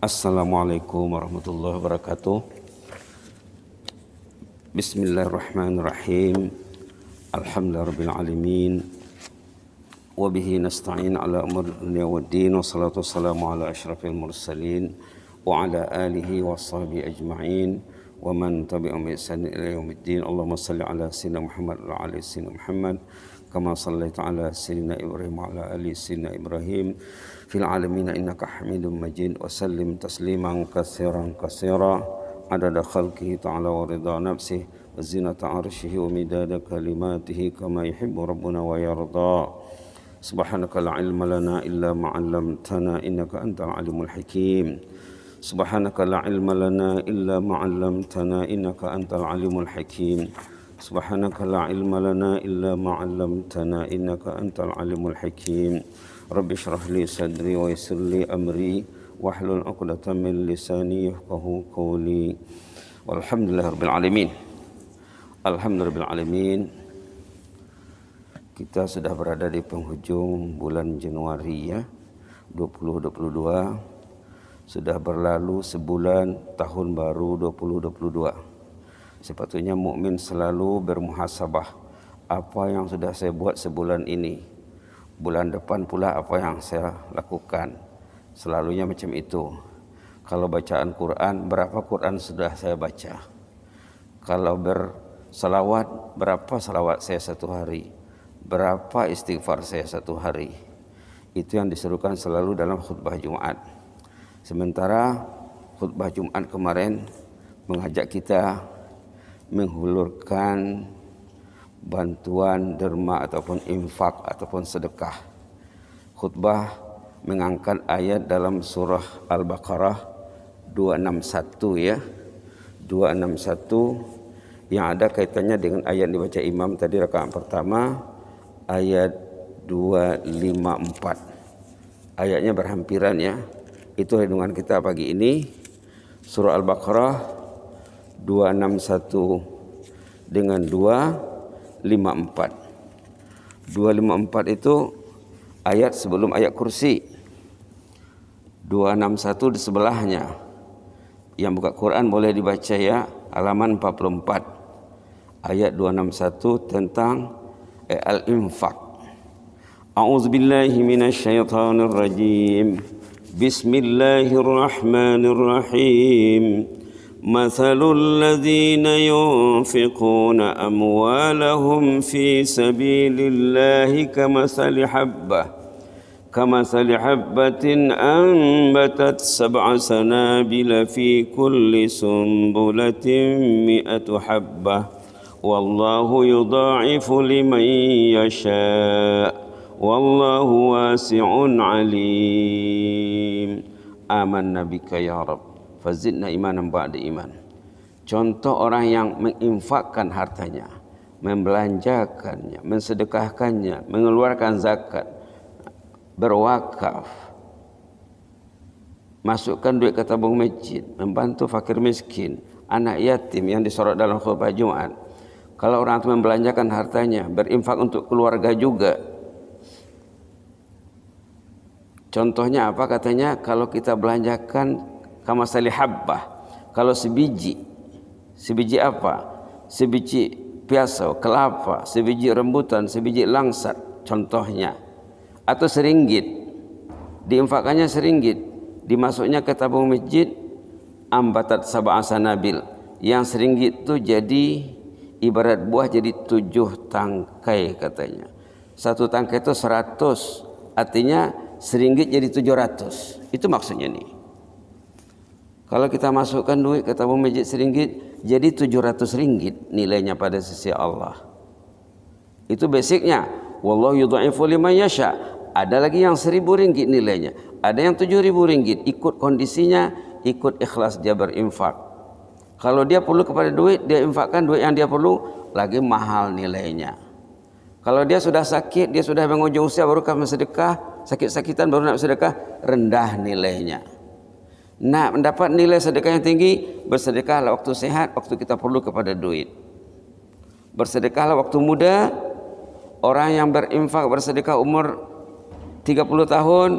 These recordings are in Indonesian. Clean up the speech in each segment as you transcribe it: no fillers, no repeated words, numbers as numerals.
Assalamualaikum warahmatullahi wabarakatuh. Bismillahirrahmanirrahim. Alhamdulillahirabbil alamin. Wa bihi nasta'in ala umuri dunya waddin. Wassalatu wassalamu ala asyrafil mursalin wa ala alihi washabihi ajma'in wa man tabi'ahum bi ihsan ila yaumiddin. Allahumma shalli ala sayyidina Muhammad wa ala ali sayyidina Muhammad kama shallaita ala sayyidina Ibrahim wa ala ali sayyidina Ibrahim fil alamin innaka Hamidum Majid. Wa sallim tasliman katsiran katsira adada khalqihi ta'ala wa ridha nafsihi wa zinata arsyihi wa midada kalimatihi kama yuhibbu rabbuna wa yarda. Subhanaka la ilma lana illa ma 'allamtana innaka antal alimul hakim. Subhanaka la ilma lana illa ma 'allamtana innaka antal alimul hakim. Subhanaka la ilma lana illa ma 'allamtana innaka antal alimul hakim. Rabbi shrah li sadri wa yassir li amri wahlul 'uqdatam min lisani yafqahu qawli. Walhamdulillahirabbil alamin. Alhamdulillahirabbil alamin. Kita sudah berada di penghujung bulan Januari ya, 2022. Sudah berlalu sebulan tahun baru 2022. Sepatutnya mukmin selalu bermuhasabah, apa yang sudah saya buat sebulan ini. Bulan depan pula apa yang saya lakukan. Selalunya macam itu. Kalau bacaan Quran, berapa Quran sudah saya baca. Kalau bersalawat, berapa salawat saya satu hari. Berapa istighfar saya satu hari. Itu yang diserukan selalu dalam khutbah Jumat. Sementara khutbah Jumat kemarin mengajak kita menghulurkan bantuan derma ataupun infak ataupun sedekah. Khutbah mengangkat ayat dalam surah Al-Baqarah 261 ya. 261 yang ada kaitannya dengan ayat yang dibaca imam tadi rakaat pertama, ayat 254. Ayatnya berhampiran ya. Itu renungan kita pagi ini. Surah Al-Baqarah 261 dengan 254. 254 itu ayat sebelum ayat kursi. 261 di sebelahnya. Yang buka Quran boleh dibaca ya, halaman 44. Ayat 261 tentang al-infaq. A'udzubillahi minasyaitonir rajim. Bismillahirrahmanirrahim. Mathalul ladzina yunfiquna amwalahum fi sabilillahi kamathali habbatin anbatat sab'a sanabila fi kulli sumbulatin mi'atu habbah wallahu yudha'ifu liman yasha' wallahu wasi'un alim. Amanna bika ya Rabb fazidna imanan ba'da iman. Contoh orang yang menginfakkan hartanya, membelanjakannya, mensedekahkannya, mengeluarkan zakat, berwakaf, masukkan duit ke tabung masjid, membantu fakir miskin, anak yatim yang disorot dalam khutbah Jumat. Kalau orang itu membelanjakan hartanya, berinfak untuk keluarga juga. Contohnya apa katanya? Kalau kita belanjakan kamasali habbah, kalau sebiji apa? Sebiji piasau, kelapa, sebiji rembutan, sebiji langsat contohnya. Atau seringgit, diinfakkannya seringgit, dimasuknya ke tabung masjid, ambatat sab'a sanabil. Yang seringgit itu jadi ibarat buah jadi 7 tangkai katanya. Satu tangkai itu 100, artinya seringgit jadi 700. Itu maksudnya nih. Kalau kita masukkan duit ke tabung masjid seringgit, jadi 700 ringgit nilainya pada sisi Allah. Itu basicnya. Wallahu yudha'ifu liman yasha. Ada lagi yang 1.000 ringgit nilainya, ada yang 7.000 ringgit. Ikut kondisinya, ikut ikhlas dia berinfak. Kalau dia perlu kepada duit, dia infakkan duit yang dia perlu, lagi mahal nilainya. Kalau dia sudah sakit, dia sudah mengujung usia baru akan bersedekah, sakit-sakitan baru nak bersedekah, rendah nilainya. Nak mendapat nilai sedekah yang tinggi, bersedekahlah waktu sehat, waktu kita perlu kepada duit. Bersedekahlah waktu muda. Orang yang berinfak bersedekah umur 30 tahun,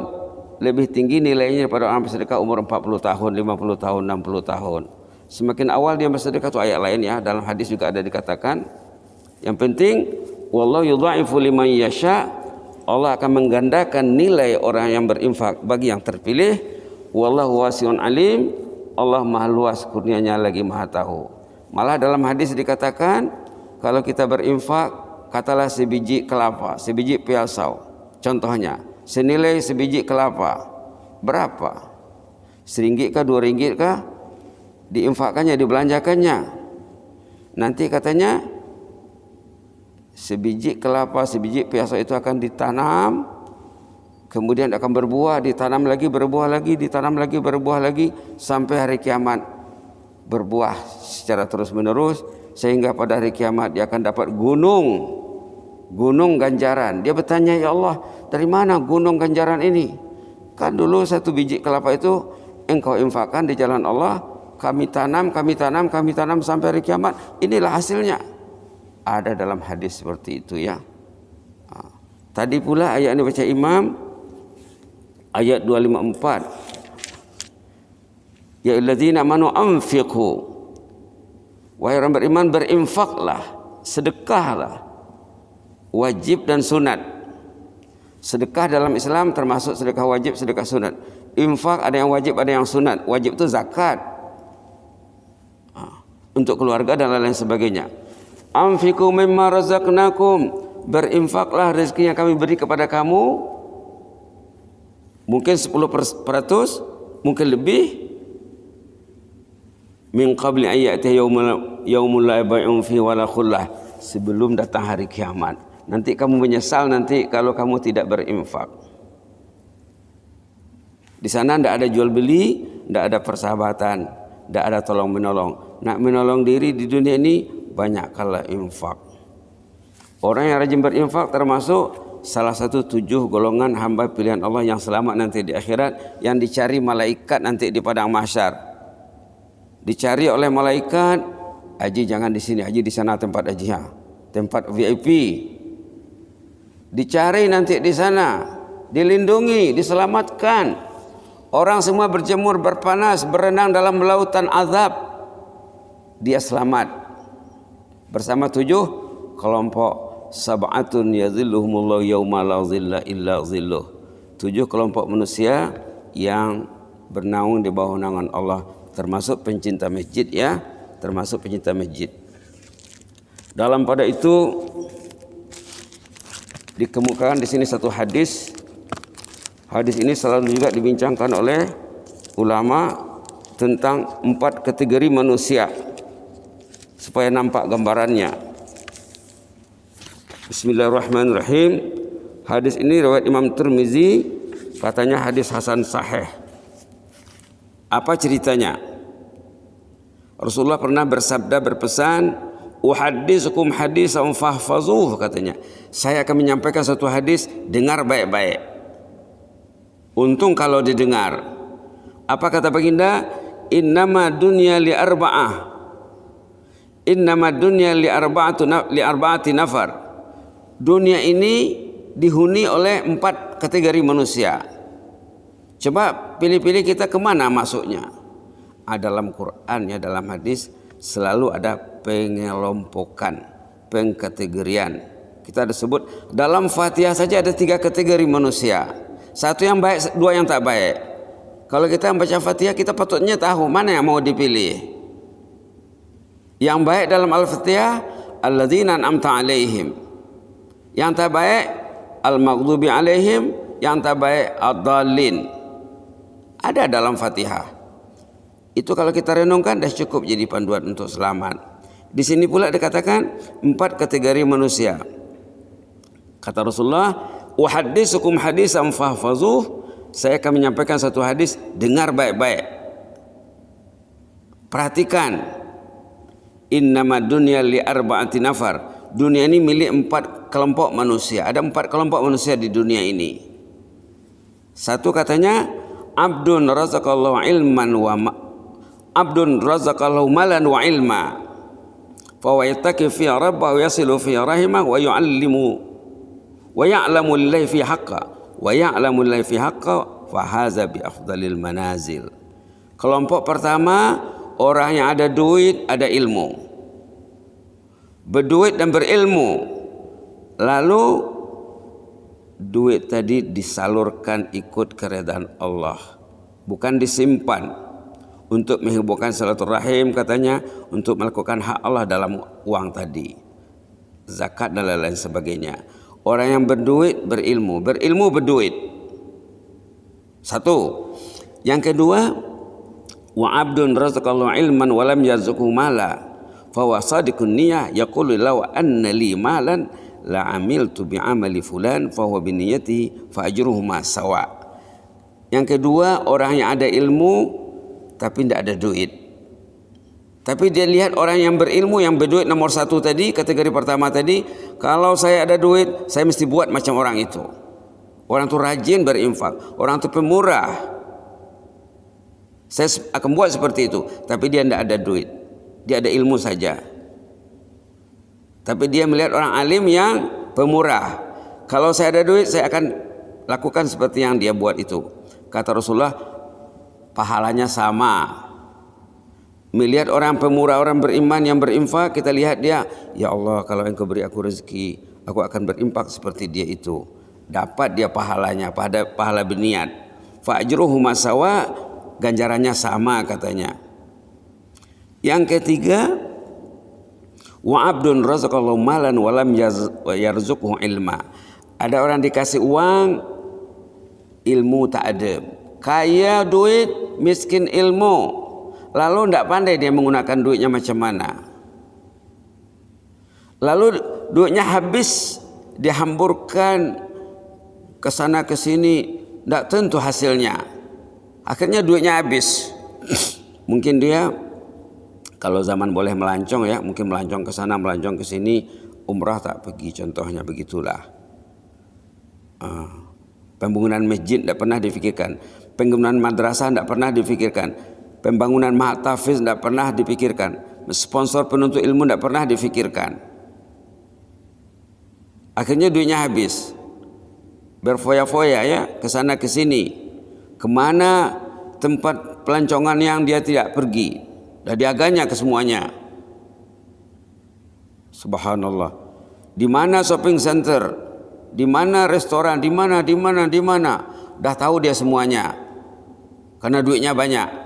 lebih tinggi nilainya daripada orang bersedekah umur 40 tahun, 50 tahun, 60 tahun. Semakin awal dia bersedekah, itu ayat lain ya, dalam hadis juga ada dikatakan. Yang penting wallahu yudha'ifu liman yasha, Allah akan menggandakan nilai orang yang berinfak bagi yang terpilih. Wallahu wasi'un alim, Allah maha luas kurnianya lagi maha tahu. Malah dalam hadis dikatakan kalau kita berinfak, katalah sebiji kelapa, sebiji piasau, contohnya senilai sebiji kelapa, berapa? RM1 kah, RM2 kah? Diinfakkannya, dibelanjakannya. Nanti katanya sebiji kelapa, sebiji piasau itu akan ditanam, kemudian akan berbuah, ditanam lagi, berbuah lagi, ditanam lagi, berbuah lagi, sampai hari kiamat berbuah secara terus menerus, sehingga pada hari kiamat dia akan dapat gunung ganjaran. Dia bertanya, ya Allah, dari mana gunung ganjaran ini? Kan dulu satu biji kelapa itu engkau infakkan di jalan Allah, kami tanam sampai hari kiamat, inilah hasilnya. Ada dalam hadis seperti itu ya. Tadi pula ayat ini baca Imam, ayat 254. Ya alladzina amanu anfiqu, wahai orang beriman berinfaklah, sedekahlah, wajib dan sunat. Sedekah dalam Islam termasuk sedekah wajib, sedekah sunat. Infak ada yang wajib, ada yang sunat. Wajib itu zakat untuk keluarga dan lain-lain sebagainya. Anfiqu mimma razaqnakum, berinfaklah rezeki yang kami beri kepada kamu. Mungkin 10%, mungkin lebih. Min qabli ayati yaumul la bai'un fi wala khullah, sebelum datang hari kiamat. Nanti kamu menyesal nanti kalau kamu tidak berinfak. Di sana tidak ada jual beli, tidak ada persahabatan, tidak ada tolong menolong. Nak menolong diri di dunia ini banyak kala infak. Orang yang rajin berinfak termasuk salah satu 7 golongan hamba pilihan Allah yang selamat nanti di akhirat, yang dicari malaikat nanti di padang mahsyar. Dicari oleh malaikat, haji jangan di sini, haji di sana tempat haji, tempat VIP. Dicari nanti di sana, dilindungi, diselamatkan. Orang semua berjemur, berpanas, berenang dalam lautan azab, dia selamat bersama 7 kelompok. Sab'atun yadhilluhumullahu yawma la dhilla illa dhilluh, 7 kelompok manusia yang bernaung di bawah naungan Allah, termasuk pencinta masjid ya, termasuk pencinta masjid. Dalam pada itu dikemukakan di sini satu hadis. Hadis ini selalu juga dibincangkan oleh ulama tentang 4 kategori manusia supaya nampak gambarannya. Bismillahirrahmanirrahim. Hadis ini riwayat Imam Tirmizi, katanya hadis hasan sahih. Apa ceritanya? Rasulullah pernah bersabda, berpesan, "Uhadditsukum hadisan fahfazuh," katanya. Saya akan menyampaikan satu hadis, dengar baik-baik. Untung kalau didengar. Apa kata baginda? Innama dunya li arba'ah. Innama dunya li arba'ati nafar. Dunia ini dihuni oleh 4 kategori manusia. Coba pilih-pilih kita kemana masuknya. Dalam Quran ya, dalam hadis selalu ada pengelompokan, pengkategorian. Kita ada sebut dalam Fatihah saja ada 3 kategori manusia. 1 yang baik, 2 yang tak baik. Kalau kita membaca Fatihah, kita patutnya tahu mana yang mau dipilih. Yang baik dalam Al-Fatihah, alladzina an'amta alaihim. Yang tak baik, al-maghdubi alaihim. Yang tak baik, ad-dallin. Ada dalam Fatihah. Itu kalau kita renungkan dah cukup jadi panduan untuk selamat. Di sini pula dikatakan 4 kategori manusia. Kata Rasulullah, "Uhadditsukum hadisan fahfazuh." Saya akan menyampaikan satu hadis, dengar baik-baik. Perhatikan. Innama dunya li arba'ati nafar. Dunia ini milik 4 kelompok manusia. Ada 4 kelompok manusia di dunia ini. Satu katanya, abdun razaqallahu ilman wa abdun razaqallahu malan wa ilma fa yattaqi fi rabbahu yasilu fi rahimah wa yu'allimu wa ya'lamu lillahi fi haqqa wa ya'lamu lillahi fi haqqa fahaza bi afdalil manazil. Kelompok pertama, orang yang ada duit, ada ilmu, berduit dan berilmu, lalu duit tadi disalurkan ikut keredaan Allah, bukan disimpan untuk menghubungkan silaturahim katanya, untuk melakukan hak Allah dalam uang tadi, zakat dan lain-lain sebagainya. Orang yang berduit berilmu, berilmu berduit. Satu. Yang kedua, wa abdun razaqallahu ilman wa lam yarzuqhu mala fa huwa sadiqun niyah yaqulu law anna li malan la amiltu bi amali fulan fa huwa bi niyyati fa ajruhuma sawa. Yang kedua, orang yang ada ilmu tapi tidak ada duit. Tapi dia lihat orang yang berilmu, yang berduit nomor satu tadi, kategori pertama tadi, kalau saya ada duit, saya mesti buat macam orang itu. Orang itu rajin berinfak, orang itu pemurah, saya akan buat seperti itu. Tapi dia tidak ada duit, dia ada ilmu saja. Tapi dia melihat orang alim yang pemurah, kalau saya ada duit, saya akan lakukan seperti yang dia buat itu. Kata Rasulullah, pahalanya sama. Melihat orang pemurah, orang beriman yang berinfak, kita lihat dia, ya Allah, kalau Engkau beri aku rezeki, aku akan berinfak seperti dia itu. Dapat dia pahalanya, pahala berniat. Fa ajruhuma sawa, ganjarannya sama katanya. Yang ketiga, wa abdun razaqallahu malan wa lam yarzuqhu ilma. Ada orang dikasih uang, ilmu tak ada. Kaya duit, miskin ilmu. Lalu tidak pandai dia menggunakan duitnya macam mana. Lalu duitnya habis, dihamburkan ke sana ke sini, tidak tentu hasilnya. Akhirnya duitnya habis. Mungkin dia, kalau zaman boleh melancong ya, mungkin melancong ke sana, melancong ke sini, umrah tak pergi, contohnya begitulah. Pembangunan masjid tidak pernah difikirkan, pembangunan madrasah tidak pernah difikirkan, pembangunan mahtafiz tidak pernah dipikirkan, sponsor penuntut ilmu tidak pernah difikirkan. Akhirnya duitnya habis, berfoya-foya ya, ke sana ke sini, kemana tempat pelancongan yang dia tidak pergi, dah diaganya ke semuanya. Subhanallah. Di mana shopping center, di mana restoran, di mana, dah tahu dia semuanya, karena duitnya banyak.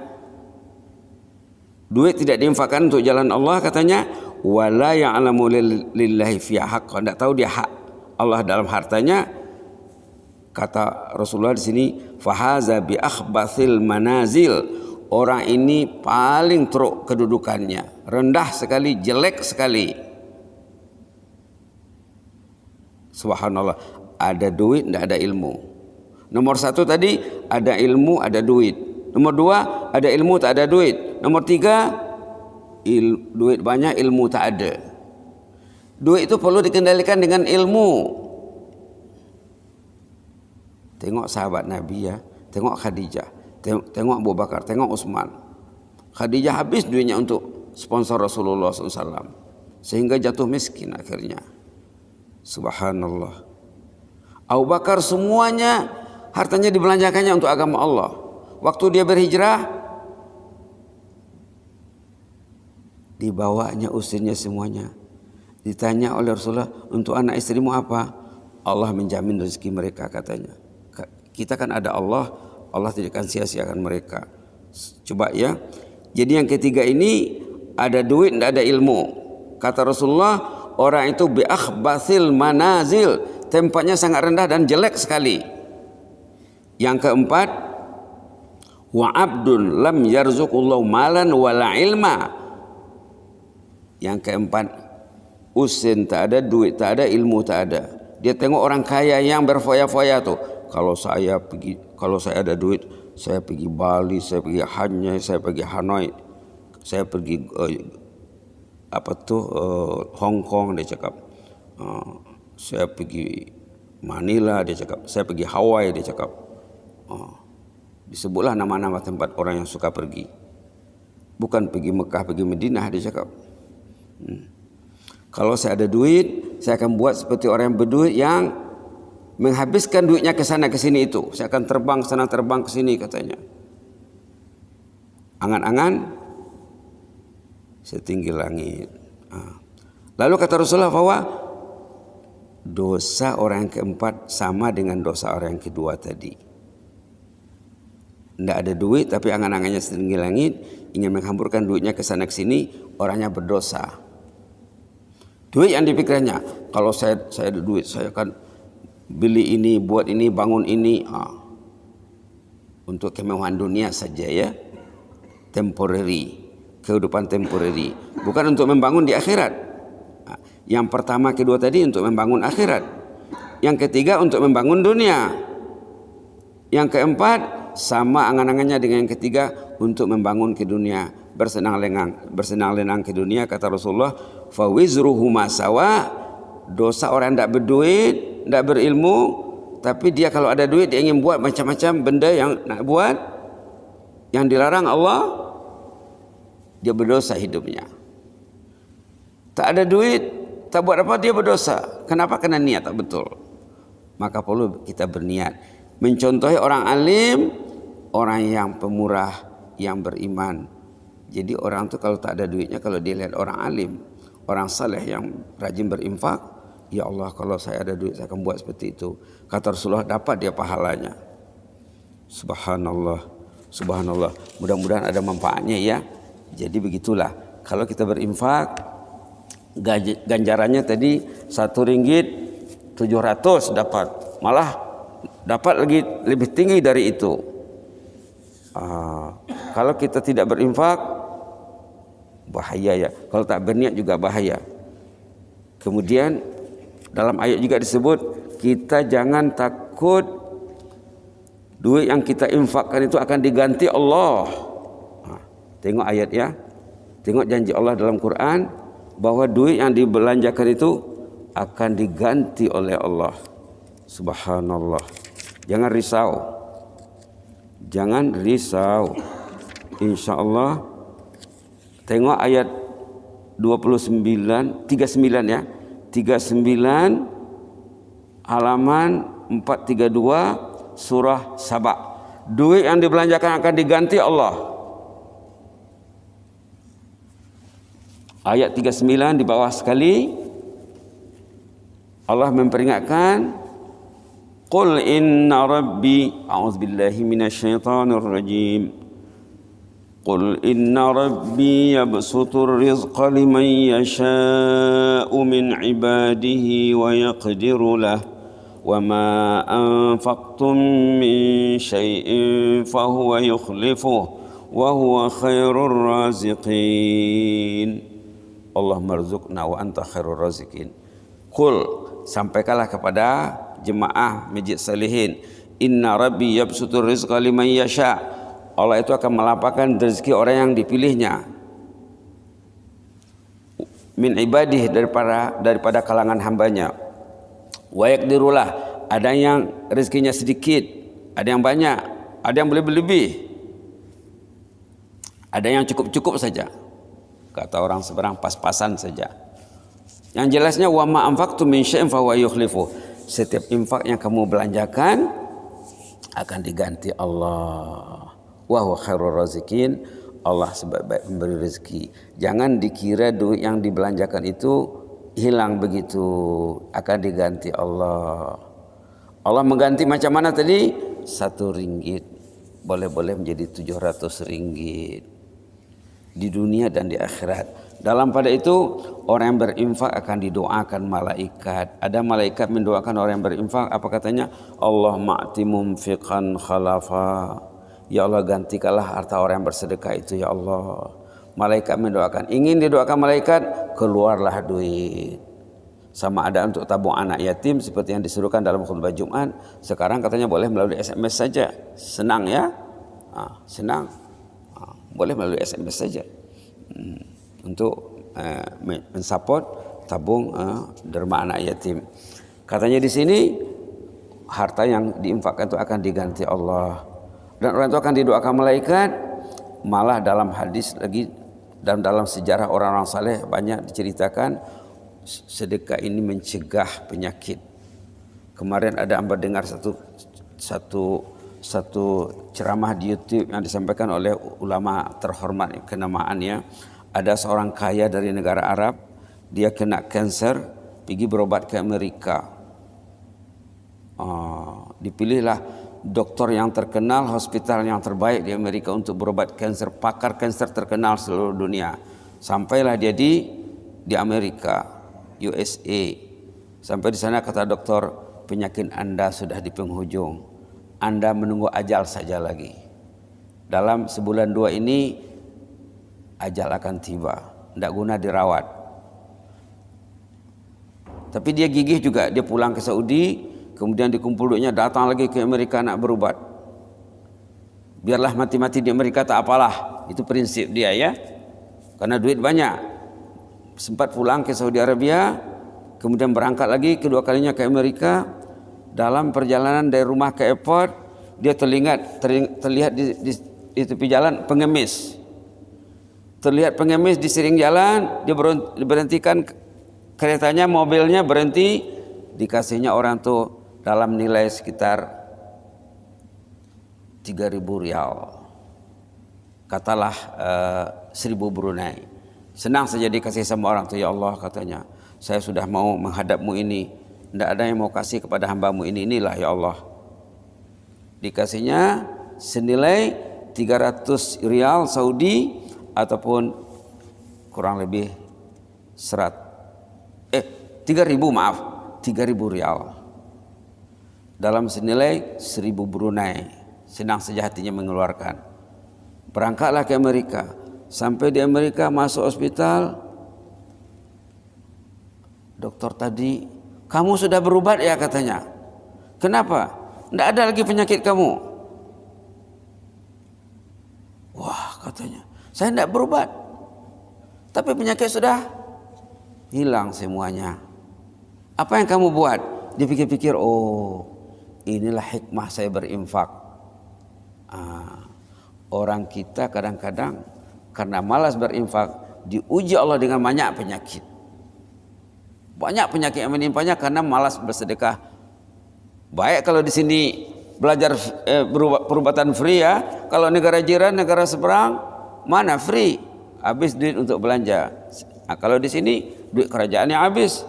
Duit tidak diinfakkan untuk jalan Allah, katanya, wala ya'lamu lillahi fiha haqqan, tidak tahu dia hak Allah dalam hartanya. Kata Rasulullah di sini, fahaza bi akhbathil manazil, orang ini paling teruk kedudukannya, rendah sekali, jelek sekali. Subhanallah. Ada duit, tidak ada ilmu. Nomor satu tadi, ada ilmu, ada duit. Nomor dua, ada ilmu, tak ada duit. Nomor tiga, duit banyak, ilmu tak ada. Duit itu perlu dikendalikan dengan ilmu. Tengok sahabat Nabi ya, tengok Khadijah, tengok Abu Bakar, tengok Utsman. Khadijah habis duitnya untuk sponsor Rasulullah SAW, sehingga jatuh miskin akhirnya. Subhanallah. Abu Bakar semuanya hartanya dibelanjakannya untuk agama Allah. Waktu dia berhijrah, dibawanya usirnya semuanya. Ditanya oleh Rasulullah, untuk anak istrimu apa? Allah menjamin rezeki mereka, katanya. Kita kan ada Allah, Allah tidak akan sia-siakan mereka. Coba ya. Jadi yang ketiga ini, ada duit, tidak ada ilmu. Kata Rasulullah, orang itu bi akhbathil manazil, tempatnya sangat rendah dan jelek sekali. Yang keempat, wa abdun lam yarzuqullahu malan wala ilma. Yang keempat, usin tak ada, duit tak ada, ilmu tak ada. Dia tengok orang kaya yang berfoya-foya tuh, kalau saya ada duit, saya pergi Bali, saya pergi Hanya, saya pergi Hanoi, saya pergi Hong Kong, dia cakap. Saya pergi Manila, dia cakap. Saya pergi Hawaii, dia cakap. Disebutlah nama-nama tempat orang yang suka pergi. Bukan pergi Mekah, pergi Madinah, dia cakap. Kalau saya ada duit, saya akan buat seperti orang yang berduit yang menghabiskan duitnya ke sana ke sini itu. Saya akan terbang sana terbang ke sini katanya. Angan-angan setinggi langit. Lalu kata Rasulullah bahwa dosa orang yang keempat sama dengan dosa orang yang kedua tadi. Tidak ada duit tapi angan-angannya setinggi langit, ingin menghamburkan duitnya ke sana ke sini, orangnya berdosa. Duit yang dipikirnya, kalau saya ada duit, saya akan beli ini, buat ini, bangun ini. Untuk kemewahan dunia saja ya. Temporary, kehidupan temporary, bukan untuk membangun di akhirat. Yang pertama kedua tadi untuk membangun akhirat, yang ketiga untuk membangun dunia, yang keempat sama angan-angannya dengan yang ketiga untuk membangun ke dunia, bersenang-lenang ke dunia. Kata Rasulullah, fa wizruhuma sawa, dosa orang tidak berduit, tidak berilmu, tapi dia kalau ada duit dia ingin buat macam-macam benda yang nak buat, yang dilarang Allah, dia berdosa hidupnya. Tak ada duit, tak buat apa, dia berdosa. Kenapa? Karena niat tak betul. Maka perlu kita berniat mencontohi orang alim, orang yang pemurah, yang beriman. Jadi orang tu kalau tak ada duitnya, kalau dia lihat orang alim, orang saleh yang rajin berinfak, ya Allah kalau saya ada duit saya akan buat seperti itu. Kata Rasulullah, dapat dia pahalanya. Subhanallah, subhanallah. Mudah-mudahan ada manfaatnya ya. Jadi begitulah, kalau kita berinfak, ganjarannya tadi 1 ringgit 700 dapat, malah dapat lagi lebih tinggi dari itu. Kalau kita tidak berinfak, bahaya ya. Kalau tak berniat juga bahaya. Kemudian dalam ayat juga disebut, kita jangan takut duit yang kita infakkan itu akan diganti Allah. Tengok ayat ya, tengok janji Allah dalam Quran bahwa duit yang dibelanjakan itu akan diganti oleh Allah. Subhanallah. Jangan risau, jangan risau. Insya Allah. Tengok ayat 39 ya, 39 halaman 432 surah Saba. Duit yang dibelanjakan akan diganti Allah. Ayat 39 di bawah sekali Allah memperingatkan, Qul inna rabbi, a'udzubillahi minasyaitonir rajim. Qul inna rabbi yabsutur rizqa liman yasha'u min ibadihi wa yaqdiru lah. Wa ma anfaqtum min syai'in fahuwa yukhlifuh wa huwa khairur raziqin. Allah marzuqna wa anta khairur raziqin. Qul, sampaikanlah kepada jemaah Masjid Salihin, inna rabbi yabsutur rizqa liman yasha. Allah itu akan melapangkan rezeki orang yang dipilihnya. Min ibadih, daripada kalangan hambanya. Wa yaqdirulah, ada yang rezekinya sedikit, ada yang banyak, ada yang lebih-lebih, ada yang cukup-cukup saja. Kata orang seberang, pas-pasan saja. Yang jelasnya, wa ma anfaqtum min syai'in fa huwa yukhlifu. Setiap infak yang kamu belanjakan akan diganti Allah. Wa huwa khairur raziqin. Allah sebaik-baik memberi rezeki. Jangan dikira duit yang dibelanjakan itu hilang begitu, akan diganti Allah. Allah mengganti macam mana tadi? 1 ringgit boleh-boleh menjadi 700 ringgit di dunia dan di akhirat. Dalam pada itu orang yang berinfak akan didoakan malaikat. Ada malaikat mendoakan orang yang berinfak. Apa katanya? Allah ma'ti mumfiqan khalafa. Ya Allah, gantikanlah harta orang yang bersedekah itu ya Allah. Malaikat mendoakan. Ingin didoakan malaikat, keluarlah duit. Sama ada untuk tabung anak yatim seperti yang disuruhkan dalam khutbah Jumat. Sekarang katanya boleh melalui SMS saja. Senang ya? Senang. Boleh melalui SMS saja. Untuk mensupport tabung derma anak yatim. Katanya di sini harta yang diinfakkan itu akan diganti Allah. Dan orang itu akan didoakan malaikat. Malah dalam hadis lagi dan dalam sejarah orang-orang saleh banyak diceritakan sedekah ini mencegah penyakit. Kemarin ada hamba dengar satu ceramah di YouTube yang disampaikan oleh ulama terhormat kenamaannya. Ada seorang kaya dari negara Arab, dia kena kanser, pergi berobat ke Amerika. Dipilihlah dokter yang terkenal, hospital yang terbaik di Amerika untuk berobat kanser, pakar kanser terkenal seluruh dunia. Sampailah dia di Amerika, USA. Sampai di sana kata dokter, penyakit Anda sudah di penghujung. Anda menunggu ajal saja lagi. Dalam sebulan dua ini ajal akan tiba. Tidak guna dirawat. Tapi dia gigih juga. Dia pulang ke Saudi, kemudian dikumpul duitnya, datang lagi ke Amerika nak berubat. Biarlah mati-mati di Amerika tak apalah. Itu prinsip dia ya. Karena duit banyak. Sempat pulang ke Saudi Arabia, kemudian berangkat lagi kedua kalinya ke Amerika. Dalam perjalanan dari rumah ke airport, dia terlihat di tepi jalan pengemis. Terlihat pengemis di siring jalan, dia berhentikan keretanya, mobilnya berhenti, dikasihnya orang tuh dalam nilai sekitar 3.000 rial. Katalah 1.000 Brunei. Senang saja dikasih sama orang tuh, ya Allah katanya, saya sudah mau menghadapmu ini. Tidak ada yang mau kasih kepada hambamu ini, inilah ya Allah. Dikasihnya senilai 300 rial Saudi ataupun kurang lebih 3.000 rial. Dalam senilai 1.000 Brunei. Senang saja hatinya mengeluarkan. Berangkatlah ke Amerika. Sampai di Amerika masuk hospital. Dokter tadi, kamu sudah berubat ya katanya. Kenapa? Tidak ada lagi penyakit kamu. Wah katanya, saya tidak berubat. Tapi penyakit sudah hilang semuanya. Apa yang kamu buat? Dia pikir-pikir, oh inilah hikmah saya berinfak. Orang kita kadang-kadang karena malas berinfak, diuji Allah dengan banyak penyakit. Banyak penyakit yang menimpanya karena malas bersedekah. Baik kalau di sini belajar perubatan free ya. Kalau negara jiran, negara seberang, mana free? Habis duit untuk belanja. Kalau di sini duit kerajaannya habis.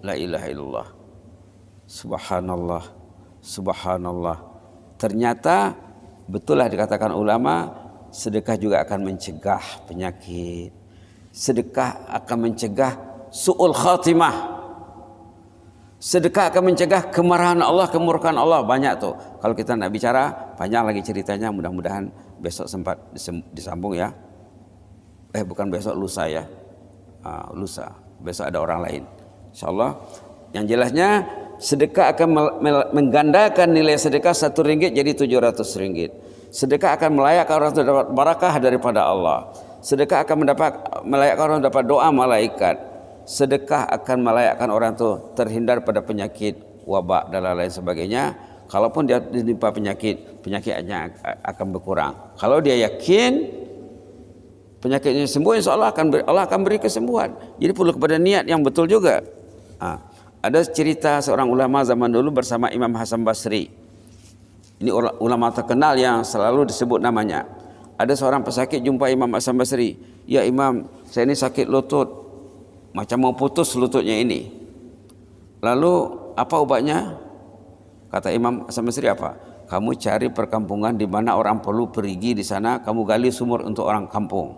La ilaha illallah. Subhanallah. Subhanallah. Ternyata betullah dikatakan ulama, sedekah juga akan mencegah penyakit. Sedekah akan mencegah su'ul khatimah. Sedekah akan mencegah kemarahan Allah, kemurkaan Allah. Banyak tuh. Kalau kita nak bicara, panjang lagi ceritanya. Mudah-mudahan besok sempat disambung ya. Bukan besok, lusa ya. Lusa. Besok ada orang lain. InsyaAllah. Yang jelasnya, sedekah akan menggandakan nilai sedekah 1 ringgit jadi 700 ringgit. Sedekah akan melayakkan orang dapat barakah daripada Allah. Sedekah akan melayakkan orang dapat doa malaikat. Sedekah akan melayakkan orang itu terhindar pada penyakit, wabak dan lain sebagainya. Kalaupun dia ditimpa penyakitnya akan berkurang. Kalau dia yakin penyakitnya sembuh, insya Allah akan beri kesembuhan. Jadi perlu kepada niat yang betul juga. Ada cerita seorang ulama zaman dulu bersama Imam Hasan Basri. Ini ulama terkenal yang selalu disebut namanya. Ada seorang pesakit jumpa Imam Hasan Basri. Ya Imam, saya ini sakit lutut. Macam mau putus lututnya ini. Lalu apa obatnya? Kata Imam Hasan Basri apa? Kamu cari perkampungan di mana orang perlu pergi di sana, kamu gali sumur untuk orang kampung.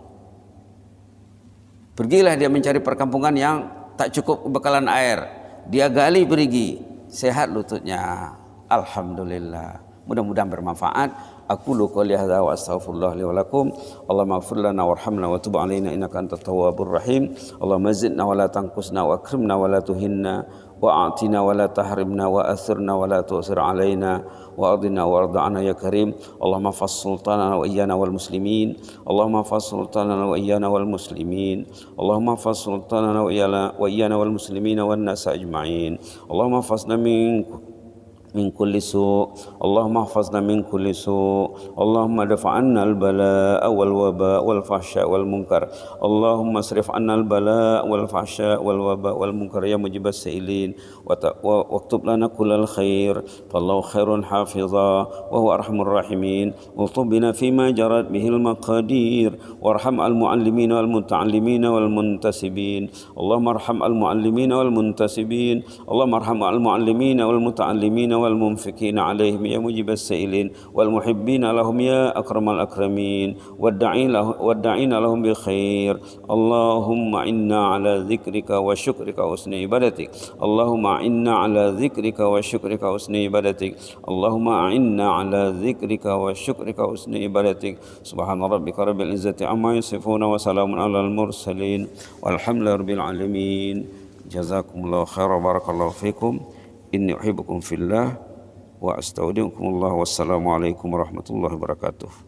Pergilah dia mencari perkampungan yang tak cukup bekalan air. Dia gali pergi, sehat lututnya. Alhamdulillah. Mudah-mudahan bermanfaat. Aqulu qouli hadza wa astaghfirullah li wa lakum. Allahumma ighfir lana warhamna wa tub 'alaina innaka antat tawwabur rahim. Allahumma zidna wa la tanqusna wa akrimna wa la tuhinna wa a'tina wa la tahrimna wa athirna wa la tu'sir 'alaina wa adina wa arda'na ya karim. Allahumma fas sultanana wa iyyana wal muslimin. Allahumma fas sultanana wa iyyana wal muslimin. Allahumma fas sultanana wa iyyana wal muslimin wan nas ajma'in. Allahumma fasna min من كل سوء اللهم احفظنا من كل سوء اللهم ادفع عنا البلاء والوباء والفحشاء والمنكر اللهم اصرف عنا البلاء والفحشاء والوباء والمنكر يا مجيب السائلين واكتب لنا كل الخير فالله خير حافظا وهو ارحم الراحمين والطف بنا فيما جرت به المقادير وارحم المعلمين والمتعلمين والمنتسبين اللهم ارحم المعلمين والمنتسبين اللهم ارحم المعلمين والمتعلمين والمنفقين عليهم يا مجيب السائلين والمحبين لهم يا أكرم الأكرمين والداعين لهم بخير اللهم إنا على ذكرك وشكرك وحسن عبادتك اللهم إنا على ذكرك وشكرك وحسن عبادتك اللهم إنا على ذكرك وشكرك وحسن عبادتك سبحان ربك رب العزة عما يصفون وسلام على المرسلين والحمد لله رب العالمين جزاكم الله خيرا بارك الله فيكم إني أحبكم في الله وأستودعكم الله والسلام عليكم ورحمة الله وبركاته.